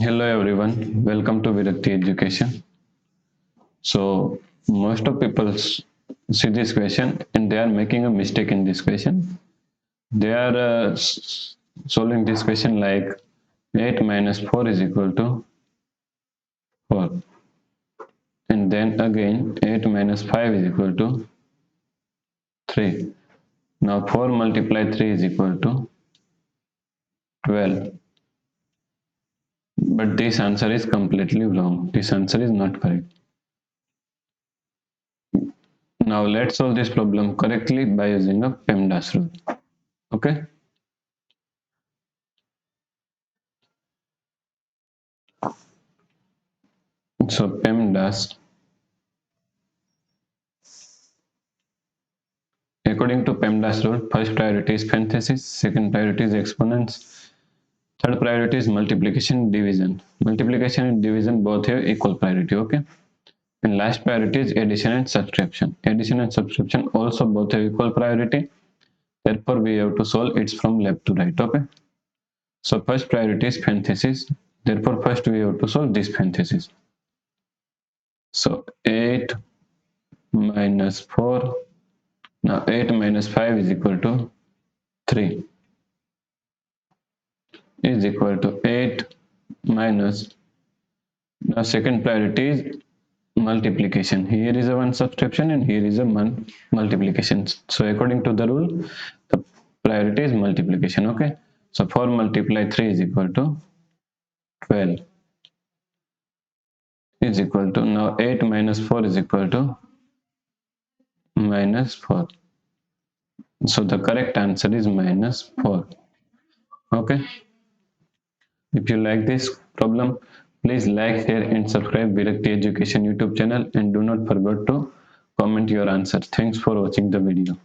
Hello everyone, welcome to Virakti Education. So most of people see this question and they are making a mistake in this question. They are solving this question like 8 minus 4 is equal to 4, and then again 8 minus 5 is equal to 3. Now 4 multiplied 3 is equal to 12. But this answer is completely wrong. This answer is not correct. Now let's solve this problem correctly by using a PEMDAS rule. Okay. So PEMDAS, according to PEMDAS rule, first priority is parenthesis, second priority is exponents, third priority is multiplication, division. Multiplication and division both have equal priority, okay? And last priority is addition and subtraction. Addition and subtraction also both have equal priority. Therefore, we have to solve it from left to right, okay? So first priority is parenthesis. Therefore, first we have to solve this parenthesis. So 8 minus 4. Now 8 minus 5 is equal to 3 is equal to 8 minus, now second priority is multiplication. Here is a one subtraction and here is a one multiplication. So according to the rule, the priority is multiplication, okay? So 4 multiplied 3 is equal to 12 is equal to, now 8 minus 4 is equal to minus 4. So the correct answer is minus 4, okay? If you like this problem, please like, share and subscribe Virakti Education YouTube channel, and do not forget to comment your answer. Thanks for watching the video.